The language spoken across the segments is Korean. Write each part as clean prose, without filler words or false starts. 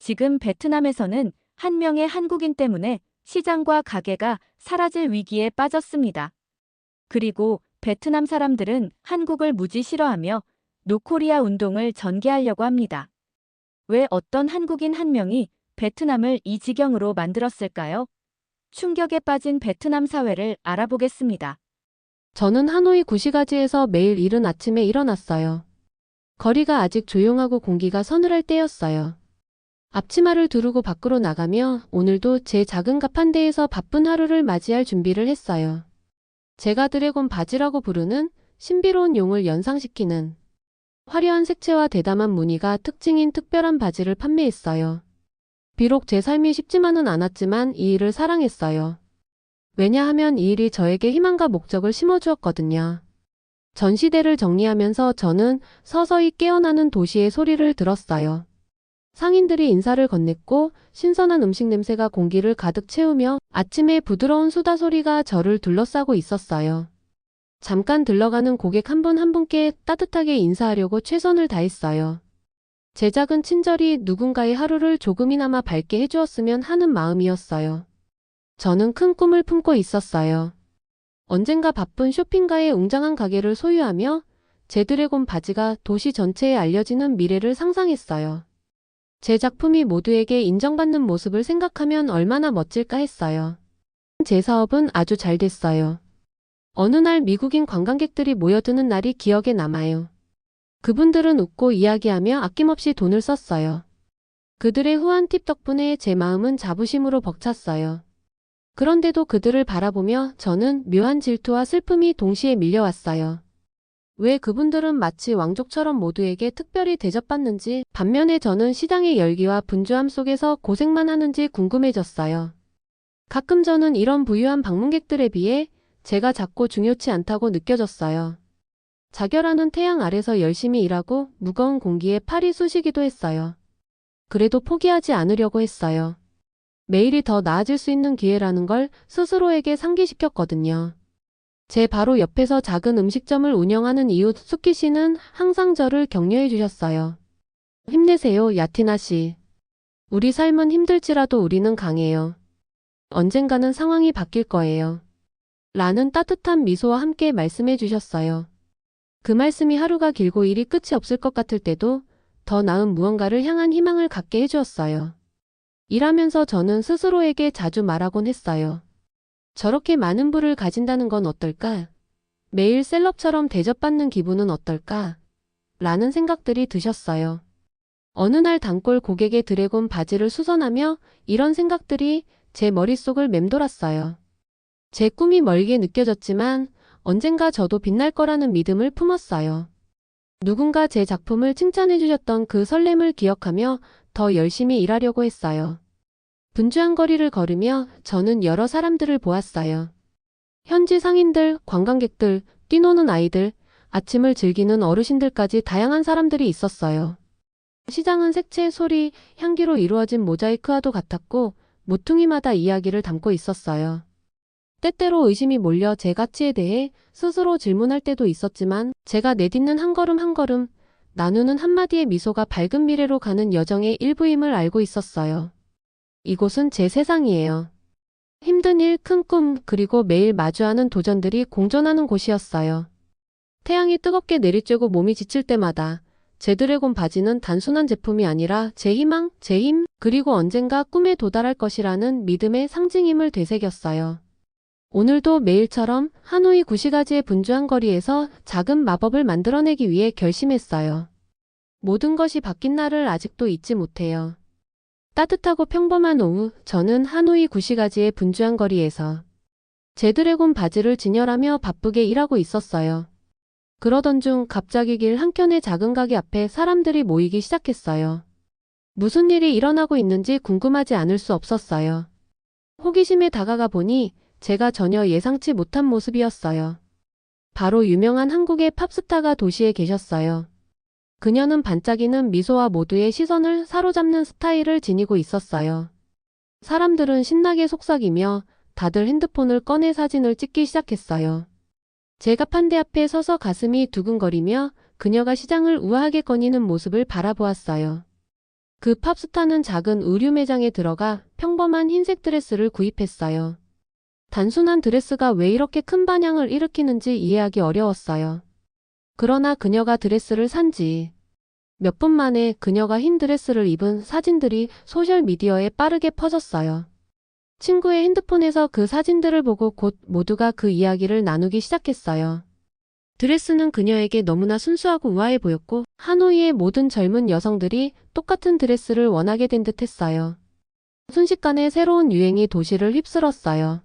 지금 베트남에서는 한 명의 한국인 때문에 시장과 가게가 사라질 위기에 빠졌습니다. 그리고 베트남 사람들은 한국을 무지 싫어하며 노코리아 운동을 전개하려고 합니다. 왜 어떤 한국인 한 명이 베트남을 이 지경으로 만들었을까요? 충격에 빠진 베트남 사회를 알아보겠습니다. 저는 하노이 구시가지에서 매일 이른 아침에 일어났어요. 거리가 아직 조용하고 공기가 서늘할 때였어요. 앞치마를 두르고 밖으로 나가며 오늘도 제 작은 가판대에서 바쁜 하루를 맞이할 준비를 했어요. 제가 드래곤 바지라고 부르는 신비로운 용을 연상시키는 화려한 색채와 대담한 무늬가 특징인 특별한 바지를 판매했어요. 비록 제 삶이 쉽지만은 않았지만 이 일을 사랑했어요. 왜냐하면 이 일이 저에게 희망과 목적을 심어주었거든요. 전시대를 정리하면서 저는 서서히 깨어나는 도시의 소리를 들었어요. 상인들이 인사를 건넸고 신선한 음식 냄새가 공기를 가득 채우며 아침의 부드러운 수다 소리가 저를 둘러싸고 있었어요. 잠깐 들러가는 고객 한 분 한 분께 따뜻하게 인사하려고 최선을 다했어요. 제 작은 친절이 누군가의 하루를 조금이나마 밝게 해주었으면 하는 마음이었어요. 저는 큰 꿈을 품고 있었어요. 언젠가 바쁜 쇼핑가의 웅장한 가게를 소유하며 제 드래곤 바지가 도시 전체에 알려지는 미래를 상상했어요. 제 작품이 모두에게 인정받는 모습을 생각하면 얼마나 멋질까 했어요. 제 사업은 아주 잘 됐어요. 어느 날 미국인 관광객들이 모여드는 날이 기억에 남아요. 그분들은 웃고 이야기하며 아낌없이 돈을 썼어요. 그들의 후한 팁 덕분에 제 마음은 자부심으로 벅찼어요. 그런데도 그들을 바라보며 저는 묘한 질투와 슬픔이 동시에 밀려왔어요. 왜 그분들은 마치 왕족처럼 모두에게 특별히 대접받는지, 반면에 저는 시장의 열기와 분주함 속에서 고생만 하는지 궁금해졌어요. 가끔 저는 이런 부유한 방문객들에 비해 제가 작고 중요치 않다고 느껴졌어요. 자결하는 태양 아래서 열심히 일하고 무거운 공기에 팔이 쑤시기도 했어요. 그래도 포기하지 않으려고 했어요. 매일이 더 나아질 수 있는 기회라는 걸 스스로에게 상기시켰거든요. 제 바로 옆에서 작은 음식점을 운영하는 이웃 수키 씨는 항상 저를 격려해 주셨어요. 힘내세요, 야티나 씨. 우리 삶은 힘들지라도 우리는 강해요. 언젠가는 상황이 바뀔 거예요. 라는 따뜻한 미소와 함께 말씀해 주셨어요. 그 말씀이 하루가 길고 일이 끝이 없을 것 같을 때도 더 나은 무언가를 향한 희망을 갖게 해주었어요. 일하면서 저는 스스로에게 자주 말하곤 했어요. 저렇게 많은 부를 가진다는 건 어떨까? 매일 셀럽처럼 대접받는 기분은 어떨까? 라는 생각들이 드셨어요. 어느 날 단골 고객의 드래곤 바지를 수선하며 이런 생각들이 제 머릿속을 맴돌았어요. 제 꿈이 멀게 느껴졌지만 언젠가 저도 빛날 거라는 믿음을 품었어요. 누군가 제 작품을 칭찬해 주셨던 그 설렘을 기억하며 더 열심히 일하려고 했어요. 분주한 거리를 걸으며 저는 여러 사람들을 보았어요. 현지 상인들, 관광객들, 뛰노는 아이들, 아침을 즐기는 어르신들까지 다양한 사람들이 있었어요. 시장은 색채, 소리, 향기로 이루어진 모자이크와도 같았고 모퉁이마다 이야기를 담고 있었어요. 때때로 의심이 몰려 제 가치에 대해 스스로 질문할 때도 있었지만 제가 내딛는 한 걸음 한 걸음, 나누는 한마디의 미소가 밝은 미래로 가는 여정의 일부임을 알고 있었어요. 이곳은 제 세상이에요. 힘든 일, 큰 꿈, 그리고 매일 마주하는 도전들이 공존하는 곳이었어요. 태양이 뜨겁게 내리쬐고 몸이 지칠 때마다 제 드래곤 바지는 단순한 제품이 아니라 제 희망, 제 힘, 그리고 언젠가 꿈에 도달할 것이라는 믿음의 상징임을 되새겼어요. 오늘도 매일처럼 하노이 구시가지의 분주한 거리에서 작은 마법을 만들어내기 위해 결심했어요. 모든 것이 바뀐 날을 아직도 잊지 못해요. 따뜻하고 평범한 오후, 저는 하노이 구시가지의 분주한 거리에서 제 드래곤 바지를 진열하며 바쁘게 일하고 있었어요. 그러던 중 갑자기 길 한켠의 작은 가게 앞에 사람들이 모이기 시작했어요. 무슨 일이 일어나고 있는지 궁금하지 않을 수 없었어요. 호기심에 다가가 보니 제가 전혀 예상치 못한 모습이었어요. 바로 유명한 한국의 팝스타가 도시에 계셨어요. 그녀는 반짝이는 미소와 모두의 시선을 사로잡는 스타일을 지니고 있었어요. 사람들은 신나게 속삭이며 다들 핸드폰을 꺼내 사진을 찍기 시작했어요. 제가 판대 앞에 서서 가슴이 두근거리며 그녀가 시장을 우아하게 거니는 모습을 바라보았어요. 그 팝스타는 작은 의류 매장에 들어가 평범한 흰색 드레스를 구입했어요. 단순한 드레스가 왜 이렇게 큰 반향을 일으키는지 이해하기 어려웠어요. 그러나 그녀가 드레스를 산 지 몇 분 만에 그녀가 흰 드레스를 입은 사진들이 소셜미디어에 빠르게 퍼졌어요. 친구의 핸드폰에서 그 사진들을 보고 곧 모두가 그 이야기를 나누기 시작했어요. 드레스는 그녀에게 너무나 순수하고 우아해 보였고 하노이의 모든 젊은 여성들이 똑같은 드레스를 원하게 된 듯 했어요. 순식간에 새로운 유행이 도시를 휩쓸었어요.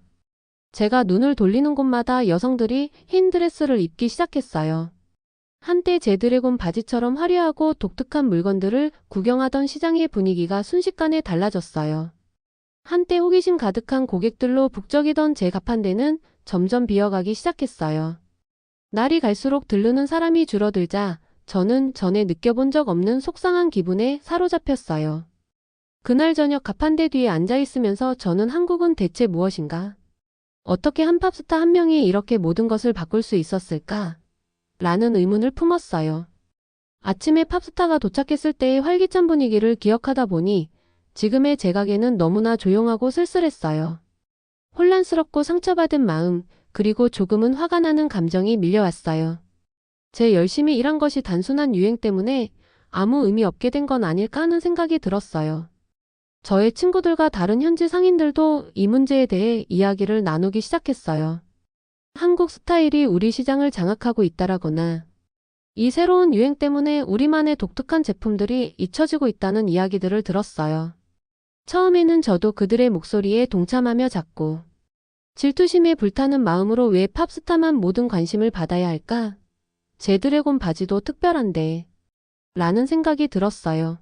제가 눈을 돌리는 곳마다 여성들이 흰 드레스를 입기 시작했어요. 한때 제 드래곤 바지처럼 화려하고 독특한 물건들을 구경하던 시장의 분위기가 순식간에 달라졌어요. 한때 호기심 가득한 고객들로 북적이던 제 가판대는 점점 비어가기 시작했어요. 날이 갈수록 들르는 사람이 줄어들자 저는 전에 느껴본 적 없는 속상한 기분에 사로잡혔어요. 그날 저녁 가판대 뒤에 앉아 있으면서 저는 한국은 대체 무엇인가? 어떻게 한 팝스타 한 명이 이렇게 모든 것을 바꿀 수 있었을까? 라는 의문을 품었어요. 아침에 팝스타가 도착했을 때의 활기찬 분위기를 기억하다 보니 지금의 제 가게는 너무나 조용하고 쓸쓸했어요. 혼란스럽고 상처받은 마음, 그리고 조금은 화가 나는 감정이 밀려왔어요. 제 열심히 일한 것이 단순한 유행 때문에 아무 의미 없게 된 건 아닐까 하는 생각이 들었어요. 저의 친구들과 다른 현지 상인들도 이 문제에 대해 이야기를 나누기 시작했어요. 한국 스타일이 우리 시장을 장악하고 있다라거나 이 새로운 유행 때문에 우리만의 독특한 제품들이 잊혀지고 있다는 이야기들을 들었어요. 처음에는 저도 그들의 목소리에 동참하며 작고 질투심에 불타는 마음으로 왜 팝스타만 모든 관심을 받아야 할까? 제 드래곤 바지도 특별한데 라는 생각이 들었어요.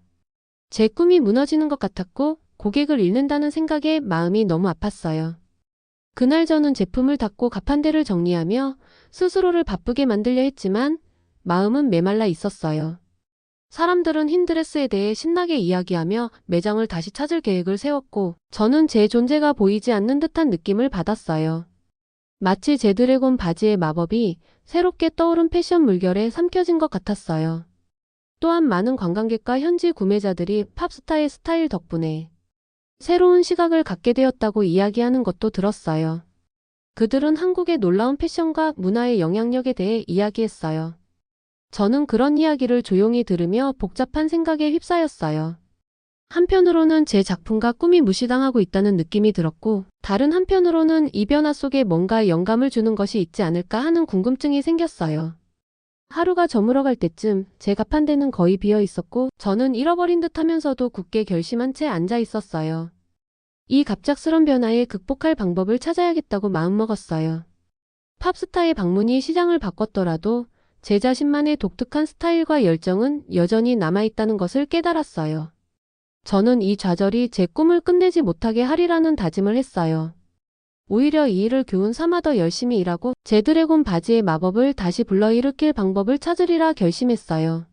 제 꿈이 무너지는 것 같았고 고객을 잃는다는 생각에 마음이 너무 아팠어요. 그날 저는 제품을 닫고 가판대를 정리하며 스스로를 바쁘게 만들려 했지만 마음은 메말라 있었어요. 사람들은 흰 드레스에 대해 신나게 이야기하며 매장을 다시 찾을 계획을 세웠고 저는 제 존재가 보이지 않는 듯한 느낌을 받았어요. 마치 제 드래곤 바지의 마법이 새롭게 떠오른 패션 물결에 삼켜진 것 같았어요. 또한 많은 관광객과 현지 구매자들이 팝스타의 스타일 덕분에 새로운 시각을 갖게 되었다고 이야기하는 것도 들었어요. 그들은 한국의 놀라운 패션과 문화의 영향력에 대해 이야기했어요. 저는 그런 이야기를 조용히 들으며 복잡한 생각에 휩싸였어요. 한편으로는 제 작품과 꿈이 무시당하고 있다는 느낌이 들었고 다른 한편으로는 이 변화 속에 뭔가 영감을 주는 것이 있지 않을까 하는 궁금증이 생겼어요. 하루가 저물어갈 때쯤 제 가판대는 거의 비어 있었고 저는 잃어버린 듯 하면서도 굳게 결심한 채 앉아 있었어요. 이 갑작스런 변화에 극복할 방법을 찾아야겠다고 마음먹었어요. 팝스타의 방문이 시장을 바꿨더라도 제 자신만의 독특한 스타일과 열정은 여전히 남아있다는 것을 깨달았어요. 저는 이 좌절이 제 꿈을 끝내지 못하게 하리라는 다짐을 했어요. 오히려 이 일을 교훈 삼아 더 열심히 일하고 제 드래곤 바지의 마법을 다시 불러일으킬 방법을 찾으리라 결심했어요.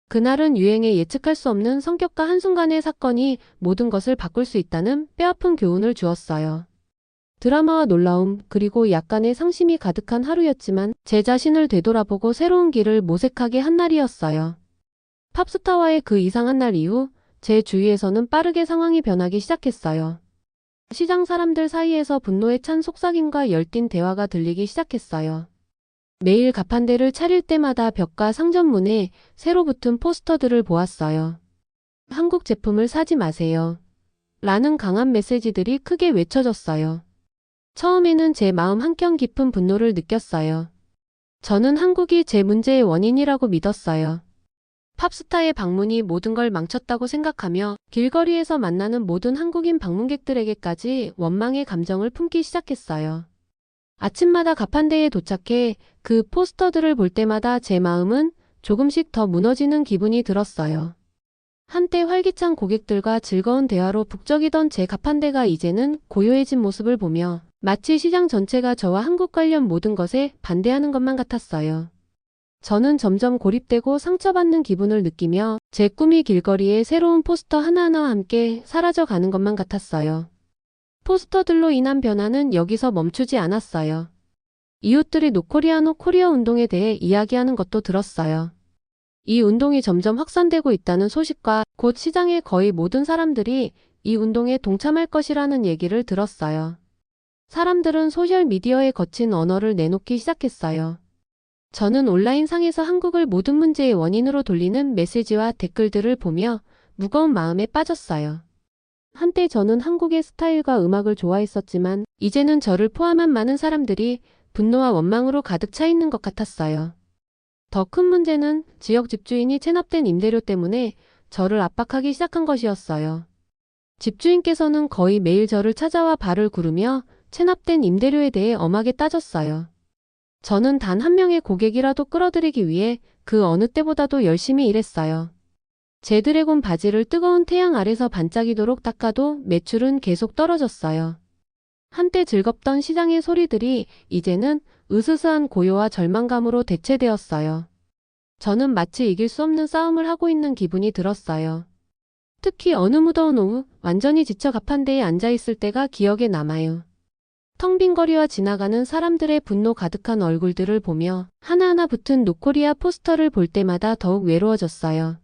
그날은 유행의 예측할 수 없는 성격과 한순간의 사건이 모든 것을 바꿀 수 있다는 뼈아픈 교훈을 주었어요. 드라마와 놀라움 그리고 약간의 상심이 가득한 하루였지만 제 자신을 되돌아보고 새로운 길을 모색하게 한 날이었어요. 팝스타와의 그 이상한 날 이후 제 주위에서는 빠르게 상황이 변하기 시작했어요. 시장 사람들 사이에서 분노에 찬 속삭임과 열띤 대화가 들리기 시작했어요. 매일 가판대를 차릴 때마다 벽과 상점문에 새로 붙은 포스터들을 보았어요. 한국 제품을 사지 마세요. 라는 강한 메시지들이 크게 외쳐졌어요. 처음에는 제 마음 한켠 깊은 분노를 느꼈어요. 저는 한국이 제 문제의 원인이라고 믿었어요. 팝스타의 방문이 모든 걸 망쳤다고 생각하며 길거리에서 만나는 모든 한국인 방문객들에게까지 원망의 감정을 품기 시작했어요. 아침마다 가판대에 도착해 그 포스터들을 볼 때마다 제 마음은 조금씩 더 무너지는 기분이 들었어요. 한때 활기찬 고객들과 즐거운 대화로 북적이던 제 가판대가 이제는 고요해진 모습을 보며 마치 시장 전체가 저와 한국 관련 모든 것에 반대하는 것만 같았어요. 저는 점점 고립되고 상처받는 기분을 느끼며 제 꿈이 길거리에 새로운 포스터 하나하나와 함께 사라져가는 것만 같았어요. 포스터들로 인한 변화는 여기서 멈추지 않았어요. 이웃들이 노코리아 노코리아 운동에 대해 이야기하는 것도 들었어요. 이 운동이 점점 확산되고 있다는 소식과 곧 시장의 거의 모든 사람들이 이 운동에 동참할 것이라는 얘기를 들었어요. 사람들은 소셜미디어에 거친 언어를 내놓기 시작했어요. 저는 온라인상에서 한국을 모든 문제의 원인으로 돌리는 메시지와 댓글들을 보며 무거운 마음에 빠졌어요. 한때 저는 한국의 스타일과 음악을 좋아했었지만 이제는 저를 포함한 많은 사람들이 분노와 원망으로 가득 차 있는 것 같았어요. 더 큰 문제는 지역 집주인이 체납된 임대료 때문에 저를 압박하기 시작한 것이었어요. 집주인께서는 거의 매일 저를 찾아와 발을 구르며 체납된 임대료에 대해 엄하게 따졌어요. 저는 단 한 명의 고객이라도 끌어들이기 위해 그 어느 때보다도 열심히 일했어요. 제 드래곤 바지를 뜨거운 태양 아래서 반짝이도록 닦아도 매출은 계속 떨어졌어요. 한때 즐겁던 시장의 소리들이 이제는 으스스한 고요와 절망감으로 대체되었어요. 저는 마치 이길 수 없는 싸움을 하고 있는 기분이 들었어요. 특히 어느 무더운 오후 완전히 지쳐 가판대에 앉아있을 때가 기억에 남아요. 텅 빈 거리와 지나가는 사람들의 분노 가득한 얼굴들을 보며 하나하나 붙은 노코리아 포스터를 볼 때마다 더욱 외로워졌어요.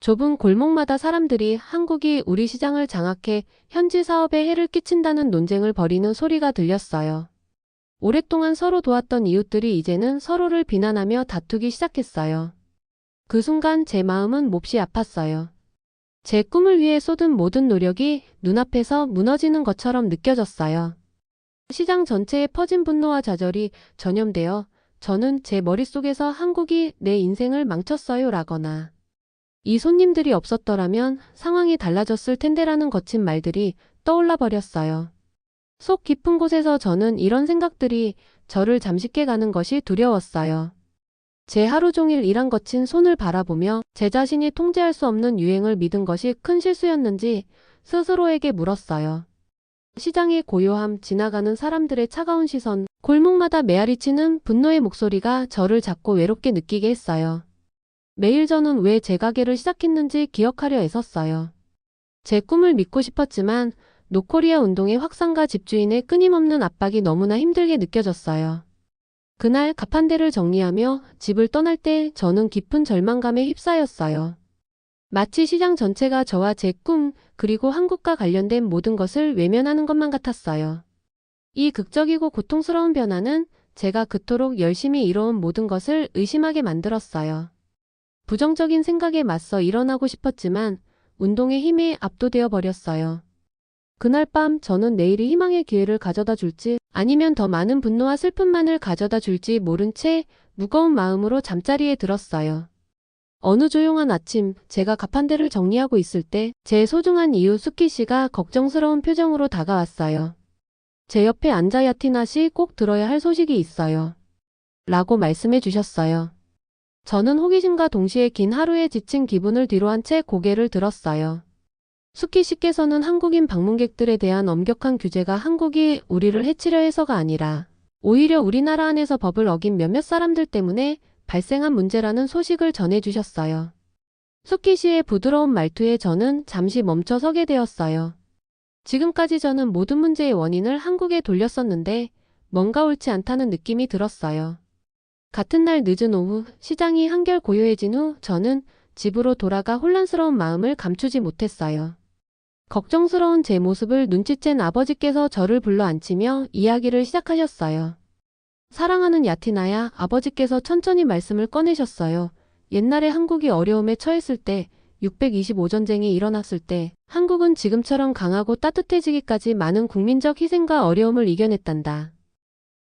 좁은 골목마다 사람들이 한국이 우리 시장을 장악해 현지 사업에 해를 끼친다는 논쟁을 벌이는 소리가 들렸어요. 오랫동안 서로 도왔던 이웃들이 이제는 서로를 비난하며 다투기 시작했어요. 그 순간 제 마음은 몹시 아팠어요. 제 꿈을 위해 쏟은 모든 노력이 눈앞에서 무너지는 것처럼 느껴졌어요. 시장 전체에 퍼진 분노와 좌절이 전염되어 저는 제 머릿속에서 한국이 내 인생을 망쳤어요 라거나 이 손님들이 없었더라면 상황이 달라졌을 텐데라는 거친 말들이 떠올라 버렸어요. 속 깊은 곳에서 저는 이런 생각들이 저를 잠식해 가는 것이 두려웠어요. 제 하루 종일 일한 거친 손을 바라보며 제 자신이 통제할 수 없는 유행을 믿은 것이 큰 실수였는지 스스로에게 물었어요. 시장의 고요함, 지나가는 사람들의 차가운 시선, 골목마다 메아리치는 분노의 목소리가 저를 작고 외롭게 느끼게 했어요. 매일 저는 왜 제 가게를 시작했는지 기억하려 애썼어요. 제 꿈을 믿고 싶었지만 노코리아 운동의 확산과 집주인의 끊임없는 압박이 너무나 힘들게 느껴졌어요. 그날 가판대를 정리하며 집을 떠날 때 저는 깊은 절망감에 휩싸였어요. 마치 시장 전체가 저와 제 꿈, 그리고 한국과 관련된 모든 것을 외면하는 것만 같았어요. 이 극적이고 고통스러운 변화는 제가 그토록 열심히 이뤄온 모든 것을 의심하게 만들었어요. 부정적인 생각에 맞서 일어나고 싶었지만 운동의 힘에 압도되어 버렸어요. 그날 밤 저는 내일이 희망의 기회를 가져다 줄지 아니면 더 많은 분노와 슬픔만을 가져다 줄지 모른 채 무거운 마음으로 잠자리에 들었어요. 어느 조용한 아침 제가 가판대를 정리하고 있을 때 제 소중한 이웃 수키 씨가 걱정스러운 표정으로 다가왔어요. 제 옆에 앉아 야티나 씨 꼭 들어야 할 소식이 있어요. 라고 말씀해 주셨어요. 저는 호기심과 동시에 긴 하루에 지친 기분을 뒤로한 채 고개를 들었어요. 수키 씨께서는 한국인 방문객들에 대한 엄격한 규제가 한국이 우리를 해치려 해서가 아니라 오히려 우리나라 안에서 법을 어긴 몇몇 사람들 때문에 발생한 문제라는 소식을 전해주셨어요. 수키 씨의 부드러운 말투에 저는 잠시 멈춰 서게 되었어요. 지금까지 저는 모든 문제의 원인을 한국에 돌렸었는데 뭔가 옳지 않다는 느낌이 들었어요. 같은 날 늦은 오후 시장이 한결 고요해진 후 저는 집으로 돌아가 혼란스러운 마음을 감추지 못했어요. 걱정스러운 제 모습을 눈치챈 아버지께서 저를 불러 앉히며 이야기를 시작하셨어요. 사랑하는 야티나야, 아버지께서 천천히 말씀을 꺼내셨어요. 옛날에 한국이 어려움에 처했을 때 625전쟁이 일어났을 때 한국은 지금처럼 강하고 따뜻해지기까지 많은 국민적 희생과 어려움을 이겨냈단다.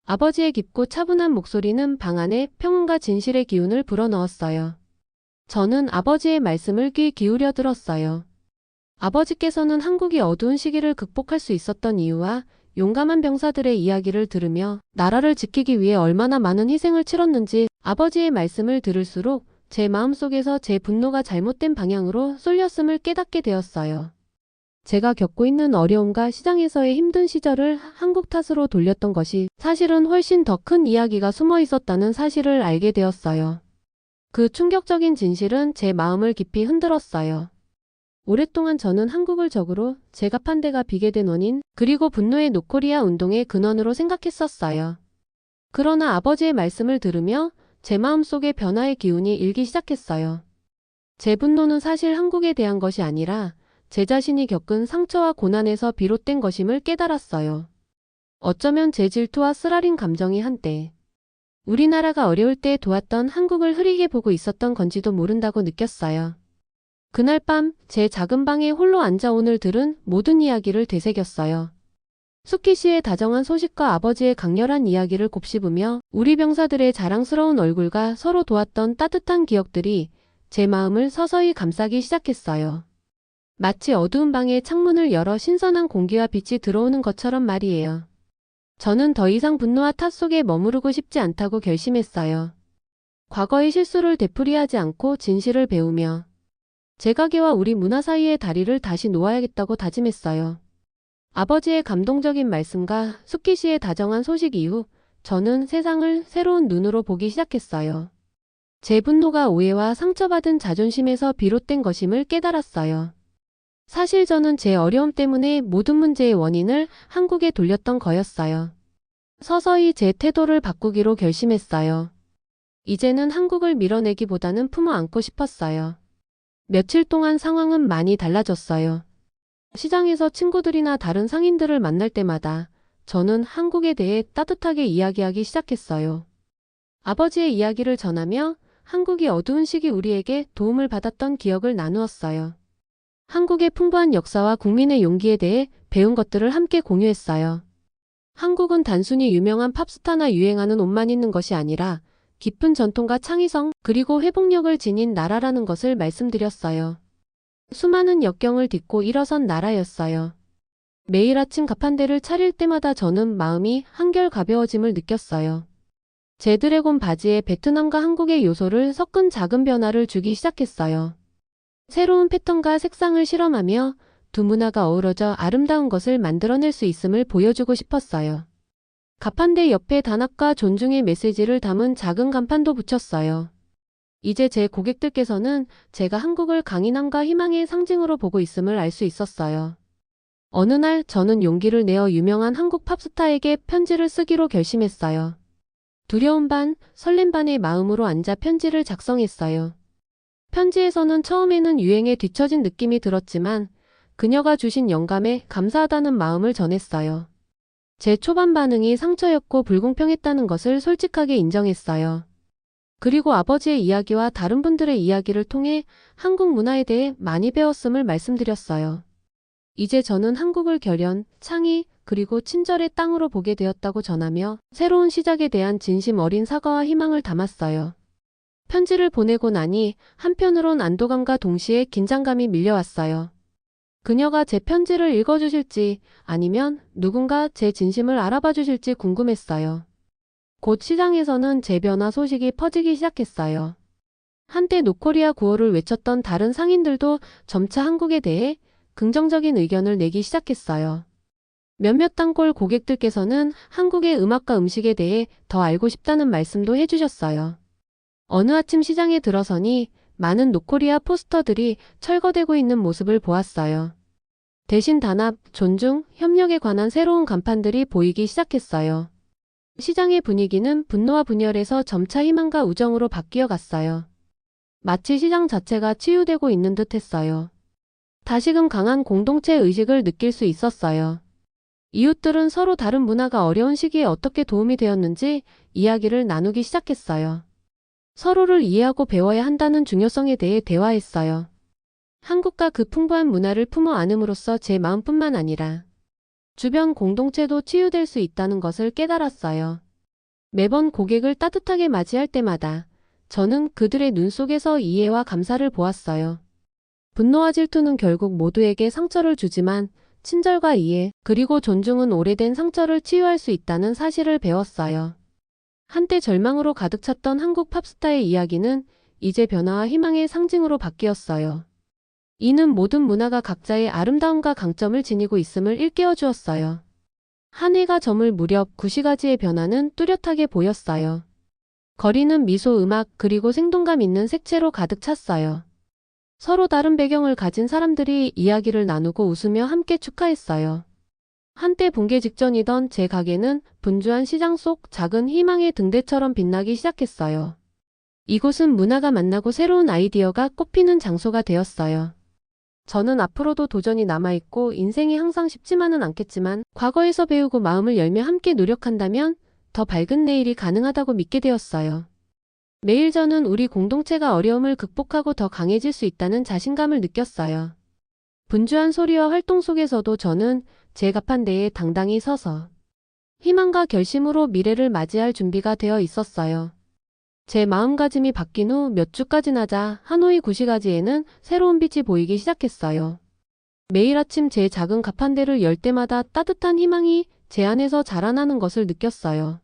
아버지의 깊고 차분한 목소리는 방 안에 평온과 진실의 기운을 불어넣었어요. 저는 아버지의 말씀을 귀 기울여 들었어요. 아버지께서는 한국이 어두운 시기를 극복할 수 있었던 이유와 용감한 병사들의 이야기를 들으며 나라를 지키기 위해 얼마나 많은 희생을 치렀는지 아버지의 말씀을 들을수록 제 마음속에서 제 분노가 잘못된 방향으로 쏠렸음을 깨닫게 되었어요. 제가 겪고 있는 어려움과 시장에서의 힘든 시절을 한국 탓으로 돌렸던 것이 사실은 훨씬 더 큰 이야기가 숨어 있었다는 사실을 알게 되었어요. 그 충격적인 진실은 제 마음을 깊이 흔들었어요. 오랫동안 저는 한국을 적으로 제 가판대가 비게 된 원인, 그리고 분노의 노코리아 운동의 근원으로 생각했었어요. 그러나 아버지의 말씀을 들으며 제 마음속에 변화의 기운이 일기 시작했어요. 제 분노는 사실 한국에 대한 것이 아니라 제 자신이 겪은 상처와 고난에서 비롯된 것임을 깨달았어요. 어쩌면 제 질투와 쓰라린 감정이 한때 우리나라가 어려울 때 도왔던 한국을 흐리게 보고 있었던 건지도 모른다고 느꼈어요. 그날 밤 제 작은 방에 홀로 앉아 오늘 들은 모든 이야기를 되새겼어요. 수키 씨의 다정한 소식과 아버지의 강렬한 이야기를 곱씹으며 우리 병사들의 자랑스러운 얼굴과 서로 도왔던 따뜻한 기억들이 제 마음을 서서히 감싸기 시작했어요. 마치 어두운 방에 창문을 열어 신선한 공기와 빛이 들어오는 것처럼 말이에요. 저는 더 이상 분노와 탓 속에 머무르고 싶지 않다고 결심했어요. 과거의 실수를 되풀이하지 않고 진실을 배우며 제 가게와 우리 문화 사이의 다리를 다시 놓아야겠다고 다짐했어요. 아버지의 감동적인 말씀과 수키 씨의 다정한 소식 이후 저는 세상을 새로운 눈으로 보기 시작했어요. 제 분노가 오해와 상처받은 자존심에서 비롯된 것임을 깨달았어요. 사실 저는 제 어려움 때문에 모든 문제의 원인을 한국에 돌렸던 거였어요. 서서히 제 태도를 바꾸기로 결심했어요. 이제는 한국을 밀어내기보다는 품어 안고 싶었어요. 며칠 동안 상황은 많이 달라졌어요. 시장에서 친구들이나 다른 상인들을 만날 때마다 저는 한국에 대해 따뜻하게 이야기하기 시작했어요. 아버지의 이야기를 전하며 한국이 어두운 시기 우리에게 도움을 받았던 기억을 나누었어요. 한국의 풍부한 역사와 국민의 용기에 대해 배운 것들을 함께 공유했어요. 한국은 단순히 유명한 팝스타나 유행하는 옷만 있는 것이 아니라 깊은 전통과 창의성 그리고 회복력을 지닌 나라라는 것을 말씀드렸어요. 수많은 역경을 딛고 일어선 나라였어요. 매일 아침 가판대를 차릴 때마다 저는 마음이 한결 가벼워짐을 느꼈어요. 제 드래곤 바지에 베트남과 한국의 요소를 섞은 작은 변화를 주기 시작했어요. 새로운 패턴과 색상을 실험하며 두 문화가 어우러져 아름다운 것을 만들어낼 수 있음을 보여주고 싶었어요. 가판대 옆에 단합과 존중의 메시지를 담은 작은 간판도 붙였어요. 이제 제 고객들께서는 제가 한국을 강인함과 희망의 상징으로 보고 있음을 알 수 있었어요. 어느 날 저는 용기를 내어 유명한 한국 팝스타에게 편지를 쓰기로 결심했어요. 두려움 반, 설렘 반의 마음으로 앉아 편지를 작성했어요. 편지에서는 처음에는 유행에 뒤처진 느낌이 들었지만 그녀가 주신 영감에 감사하다는 마음을 전했어요. 제 초반 반응이 상처였고 불공평했다는 것을 솔직하게 인정했어요. 그리고 아버지의 이야기와 다른 분들의 이야기를 통해 한국 문화에 대해 많이 배웠음을 말씀드렸어요. 이제 저는 한국을 결연, 창의, 그리고 친절의 땅으로 보게 되었다고 전하며 새로운 시작에 대한 진심 어린 사과와 희망을 담았어요. 편지를 보내고 나니 한편으론 안도감과 동시에 긴장감이 밀려왔어요. 그녀가 제 편지를 읽어주실지 아니면 누군가 제 진심을 알아봐 주실지 궁금했어요. 곧 시장에서는 제 변화 소식이 퍼지기 시작했어요. 한때 노코리아 구호를 외쳤던 다른 상인들도 점차 한국에 대해 긍정적인 의견을 내기 시작했어요. 몇몇 단골 고객들께서는 한국의 음악과 음식에 대해 더 알고 싶다는 말씀도 해주셨어요. 어느 아침 시장에 들어서니 많은 노코리아 포스터들이 철거되고 있는 모습을 보았어요. 대신 단합, 존중, 협력에 관한 새로운 간판들이 보이기 시작했어요. 시장의 분위기는 분노와 분열에서 점차 희망과 우정으로 바뀌어 갔어요. 마치 시장 자체가 치유되고 있는 듯 했어요. 다시금 강한 공동체 의식을 느낄 수 있었어요. 이웃들은 서로 다른 문화가 어려운 시기에 어떻게 도움이 되었는지 이야기를 나누기 시작했어요. 서로를 이해하고 배워야 한다는 중요성에 대해 대화했어요. 한국과 그 풍부한 문화를 품어 안음으로써 제 마음뿐만 아니라 주변 공동체도 치유될 수 있다는 것을 깨달았어요. 매번 고객을 따뜻하게 맞이할 때마다 저는 그들의 눈 속에서 이해와 감사를 보았어요. 분노와 질투는 결국 모두에게 상처를 주지만 친절과 이해, 그리고 존중은 오래된 상처를 치유할 수 있다는 사실을 배웠어요. 한때 절망으로 가득 찼던 한국 팝스타의 이야기는 이제 변화와 희망의 상징으로 바뀌었어요. 이는 모든 문화가 각자의 아름다움과 강점을 지니고 있음을 일깨워 주었어요. 한 해가 저물 무렵 구시가지의 변화는 뚜렷하게 보였어요. 거리는 미소, 음악, 그리고 생동감 있는 색채로 가득 찼어요. 서로 다른 배경을 가진 사람들이 이야기를 나누고 웃으며 함께 축하했어요. 한때 붕괴 직전이던 제 가게는 분주한 시장 속 작은 희망의 등대처럼 빛나기 시작했어요. 이곳은 문화가 만나고 새로운 아이디어가 꽃피는 장소가 되었어요. 저는 앞으로도 도전이 남아있고 인생이 항상 쉽지만은 않겠지만 과거에서 배우고 마음을 열며 함께 노력한다면 더 밝은 내일이 가능하다고 믿게 되었어요. 매일 저는 우리 공동체가 어려움을 극복하고 더 강해질 수 있다는 자신감을 느꼈어요. 분주한 소리와 활동 속에서도 저는 제 가판대에 당당히 서서 희망과 결심으로 미래를 맞이할 준비가 되어 있었어요. 제 마음가짐이 바뀐 후 몇 주가 지나자 하노이 구시가지에는 새로운 빛이 보이기 시작했어요. 매일 아침 제 작은 가판대를 열 때마다 따뜻한 희망이 제 안에서 자라나는 것을 느꼈어요.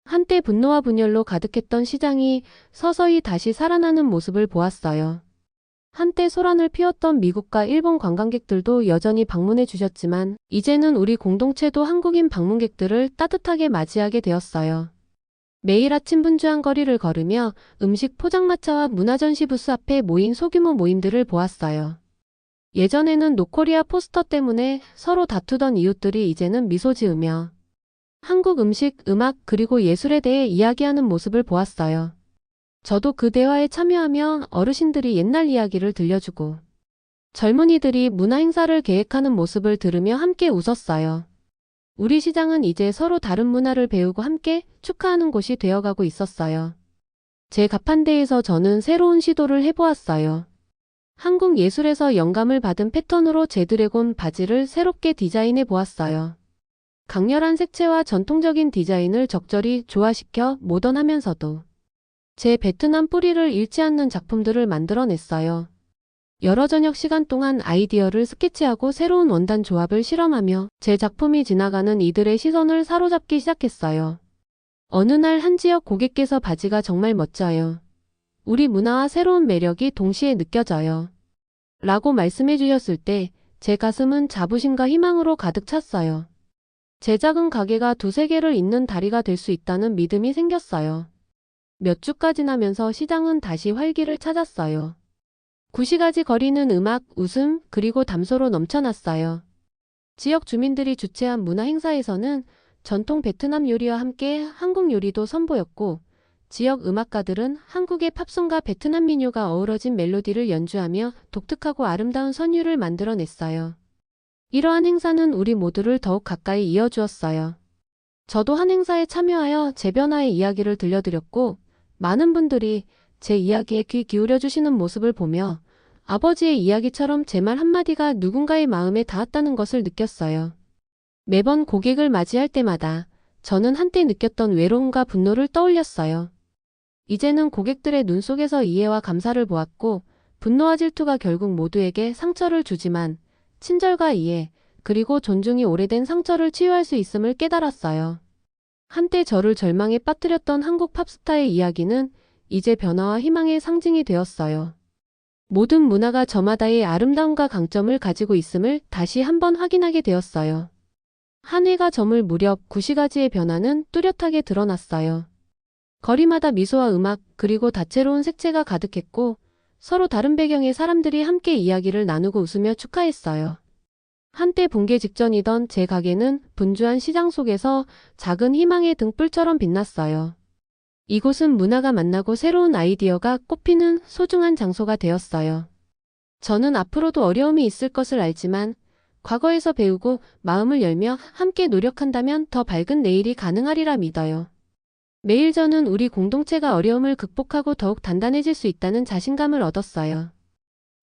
한때 분노와 분열로 가득했던 시장이 서서히 다시 살아나는 모습을 보았어요. 한때 소란을 피웠던 미국과 일본 관광객들도 여전히 방문해 주셨지만 이제는 우리 공동체도 한국인 방문객들을 따뜻하게 맞이하게 되었어요. 매일 아침 분주한 거리를 걸으며 음식 포장마차와 문화전시 부스 앞에 모인 소규모 모임들을 보았어요. 예전에는 노코리아 포스터 때문에 서로 다투던 이웃들이 이제는 미소 지으며 한국 음식, 음악, 그리고 예술에 대해 이야기하는 모습을 보았어요. 저도 그 대화에 참여하며 어르신들이 옛날 이야기를 들려주고 젊은이들이 문화 행사를 계획하는 모습을 들으며 함께 웃었어요. 우리 시장은 이제 서로 다른 문화를 배우고 함께 축하하는 곳이 되어가고 있었어요. 제 가판대에서 저는 새로운 시도를 해보았어요. 한국 예술에서 영감을 받은 패턴으로 제 드래곤 바지를 새롭게 디자인해 보았어요. 강렬한 색채와 전통적인 디자인을 적절히 조화시켜 모던하면서도 제 베트남 뿌리를 잃지 않는 작품들을 만들어냈어요. 여러 저녁 시간 동안 아이디어를 스케치하고 새로운 원단 조합을 실험하며 제 작품이 지나가는 이들의 시선을 사로잡기 시작했어요. 어느 날 한 지역 고객께서 바지가 정말 멋져요. 우리 문화와 새로운 매력이 동시에 느껴져요. 라고 말씀해 주셨을 때 제 가슴은 자부심과 희망으로 가득 찼어요. 제 작은 가게가 두세 개를 잇는 다리가 될 수 있다는 믿음이 생겼어요. 몇 주가 지나면서 시장은 다시 활기를 찾았어요. 구시가지 거리는 음악, 웃음, 그리고 담소로 넘쳐났어요. 지역 주민들이 주최한 문화 행사에서는 전통 베트남 요리와 함께 한국 요리도 선보였고 지역 음악가들은 한국의 팝송과 베트남 민요가 어우러진 멜로디를 연주하며 독특하고 아름다운 선율을 만들어냈어요. 이러한 행사는 우리 모두를 더욱 가까이 이어주었어요. 저도 한 행사에 참여하여 제 변화의 이야기를 들려드렸고 많은 분들이 제 이야기에 귀 기울여 주시는 모습을 보며 아버지의 이야기처럼 제 말 한마디가 누군가의 마음에 닿았다는 것을 느꼈어요. 매번 고객을 맞이할 때마다 저는 한때 느꼈던 외로움과 분노를 떠올렸어요. 이제는 고객들의 눈 속에서 이해와 감사를 보았고 분노와 질투가 결국 모두에게 상처를 주지만 친절과 이해, 그리고 존중이 오래된 상처를 치유할 수 있음을 깨달았어요. 한때 저를 절망에 빠뜨렸던 한국 팝스타의 이야기는 이제 변화와 희망의 상징이 되었어요. 모든 문화가 저마다의 아름다움과 강점을 가지고 있음을 다시 한번 확인하게 되었어요. 한 해가 저물 무렵 구시가지의 변화는 뚜렷하게 드러났어요. 거리마다 미소와 음악, 그리고 다채로운 색채가 가득했고 서로 다른 배경의 사람들이 함께 이야기를 나누고 웃으며 축하했어요. 한때 붕괴 직전이던 제 가게는 분주한 시장 속에서 작은 희망의 등불처럼 빛났어요. 이곳은 문화가 만나고 새로운 아이디어가 꽃피는 소중한 장소가 되었어요. 저는 앞으로도 어려움이 있을 것을 알지만 과거에서 배우고 마음을 열며 함께 노력한다면 더 밝은 내일이 가능하리라 믿어요. 매일 저는 우리 공동체가 어려움을 극복하고 더욱 단단해질 수 있다는 자신감을 얻었어요.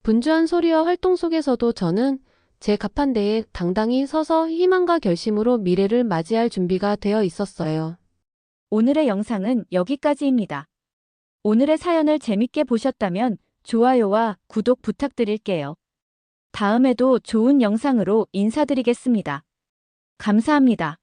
분주한 소리와 활동 속에서도 저는 제 가판대에 당당히 서서 희망과 결심으로 미래를 맞이할 준비가 되어 있었어요. 오늘의 영상은 여기까지입니다. 오늘의 사연을 재밌게 보셨다면 좋아요와 구독 부탁드릴게요. 다음에도 좋은 영상으로 인사드리겠습니다. 감사합니다.